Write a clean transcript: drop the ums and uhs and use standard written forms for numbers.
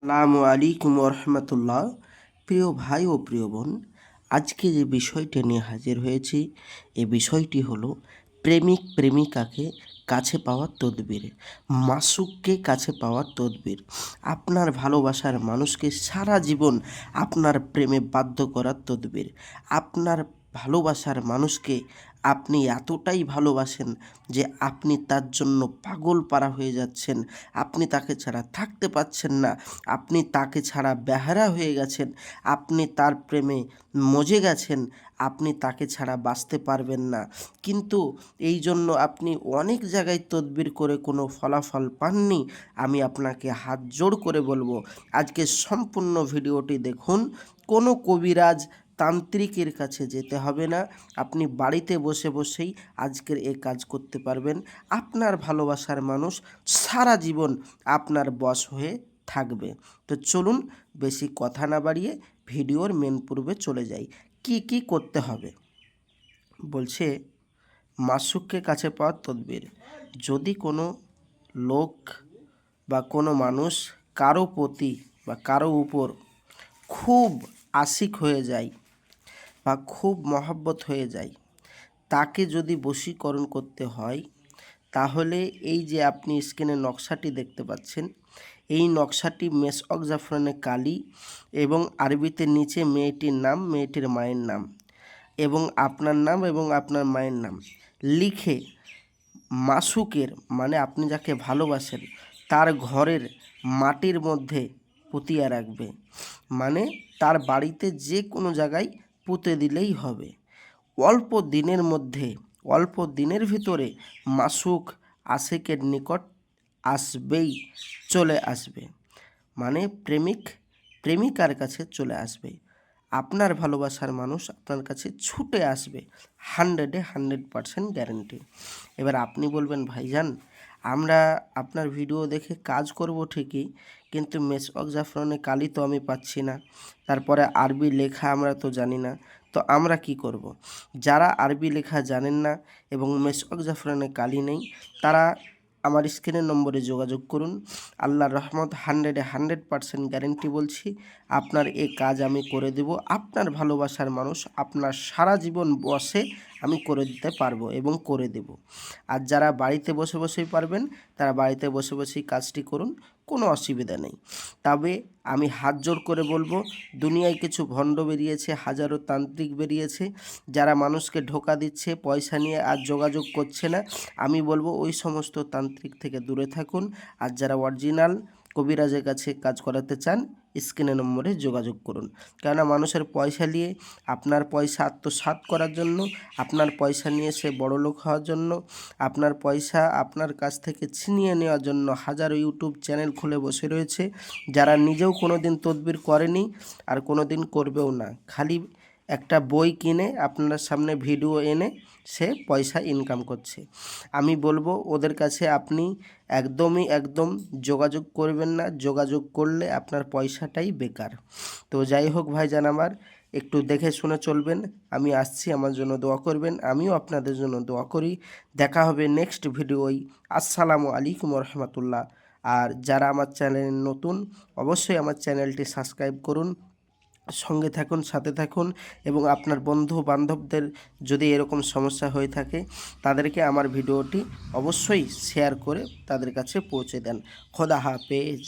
আসসালামু আলাইকুম রহমতুল্লাহ। প্রিয় ভাই ও প্রিয় বোন, আজকে যে বিষয়টি নিয়ে হাজির হয়েছি এই বিষয়টি হলো প্রেমিক প্রেমিকাকে কাছে পাওয়ার তদবির, মাসুককে কাছে পাওয়ার তদবির। আপনার ভালোবাসার মানুষকে সারা জীবন আপনার প্রেমে বাধ্য করার তদবির। আপনার ভালোবাসার মানুষকে আপনি এতটাই ভালোবাসেন যে আপনি তার জন্য পাগল পারা হয়ে যাচ্ছেন, আপনি তাকে ছাড়া থাকতে পারছেন না, আপনি তাকে ছাড়া বেহারা হয়ে গেছেন, আপনি তার প্রেমে মজে গেছেন, আপনি তাকে ছাড়া বাঁচতে পারবেন না। কিন্তু এই জন্য আপনি অনেক জায়গায় তদবির করে কোনো ফলাফল পাননি। আমি আপনাকে হাত জোড় করে বলবো আজকে সম্পূর্ণ ভিডিওটি দেখুন। কোনো কবিরাজ তান্ত্রিকের কাছে যেতে হবে না, আপনি বাড়িতে বসে বসেই আজকের এই কাজ করতে পারবেন। আপনার ভালোবাসার মানুষ সারা জীবন আপনার বশ হয়ে থাকবে। তো চলুন বেশি কথা না বাড়িয়ে ভিডিওর মেন পূর্বে চলে যাই। কি কি করতে হবে বলছে, মাসুককে কাছে পাওয়ার তদবির। যদি কোনো লোক বা কোনো মানুষ কারো প্রতি বা কারো উপর খুব আশিক হয়ে যায় বা খুব মহব্বত হয়ে যায়, তাকে যদি বশীকরণ করতে হয় তাহলে এই যে আপনি স্ক্রিনে নকশাটি দেখতে পাচ্ছেন, এই নকশাটি মেসওয়াক জাফরানে কালি এবং আরবিতে নিচে মেয়েটির নাম, মেয়েটির মায়ের নাম এবং আপনার নাম এবং আপনার মায়ের নাম লিখে মাসুকের মানে আপনি যাকে ভালোবাসেন তার ঘরের মাটির মধ্যে পুঁতিয়া রাখবে। মানে তার বাড়িতে যে কোনো জায়গায় পুঁতে দিলেই হবে। অল্প দিনের মধ্যে, অল্প দিনের ভিতরে মাসুক আশেকের নিকট আসবেই, চলে আসবে। মানে প্রেমিক প্রেমিকার কাছে চলে আসবে, আপনার ভালোবাসার মানুষ আপনার কাছে ছুটে আসবে। 100% গ্যারেন্টি। এবার আপনি বলবেন, ভাইজান আমরা আপনার ভিডিও দেখে কাজ করব ঠিকই, কিন্তু মেসওয়াক জাফরানে কালি তো আমি পাচ্ছি না, তারপরে আরবি লেখা আমরা তো জানি না, তো আমরা কি করব? যারা আরবি লেখা জানেন না এবং মেসওয়াক জাফরানে কালি নেই, তারা আমার স্ক্রিনের নম্বরে যোগাযোগ করুন। আল্লাহর রহমত 100% গ্যারেন্টি বলছি, আপনার এই কাজ আমি করে দেব। আপনার ভালোবাসার মানুষ আপনার সারা জীবন বসে আমি করে দিতে পারবো এবং করে দেব। আর যারা বাড়িতে বসে বসেই পারবেন তারা বাড়িতে বসে বসেই কাজটি করুন, কোনো অসুবিধা নেই। তবে আমি হাত জোড় করে বলবো, দুনিয়ায় কিছু ভণ্ড বেরিয়েছে, হাজারো তান্ত্রিক বেরিয়েছে, যারা মানুষকে ধোঁকা দিচ্ছে, পয়সা নিয়ে আর যোগাযোগ করছে না। আমি বলবো ওই সমস্ত তান্ত্রিক থেকে দূরে থাকুন। আর যারা অরিজিনাল কবিরাজের কাছে কাজ করাতে চান স্ক্রিনে নম্বরে যোগাযোগ করুন। কেননা মানুষের পয়সা নিয়ে, আপনার পয়সা আত্মসাৎ করার জন্য, আপনার পয়সা নিয়ে সে বড়লোক হওয়ার জন্য, আপনার পয়সা আপনার কাছ থেকে ছিনিয়ে নেওয়ার জন্য হাজারো ইউটিউব চ্যানেল খুলে বসে রয়েছে, যারা নিজেও কোনো দিন তদবির করেনি আর কোনো দিন করবেও না। খালি একটা বই কিনে আপনার সামনে ভিডিও এনে সে পয়সা ইনকাম করছে। আমি বলবো ওদের কাছে আপনি একদম যোগাযোগ করবেন না, যোগাযোগ করলে আপনার পয়সাটাই বেকার। তো যাই হোক ভাইজান আমার, একটু দেখে শুনে চলবেন। আমি আসছি, আমার জন্য দোয়া করবেন, আমিও আপনাদের জন্য দোয়া করি। দেখা হবে নেক্সট ভিডিওই। আসসালামু আলাইকুম রহমতুল্লাহ। আর যারা আমার চ্যানেলে নতুন অবশ্যই আমার চ্যানেলটি সাবস্ক্রাইব করুন, সঙ্গে থাকুন, সাথে থাকুন এবং আপনার বন্ধু বান্ধবদের যদি এরকম সমস্যা হয়ে থাকে তাদেরকে আমার ভিডিওটি অবশ্যই শেয়ার করে তাদের কাছে পৌঁছে দেন। খোদা হাফেজ।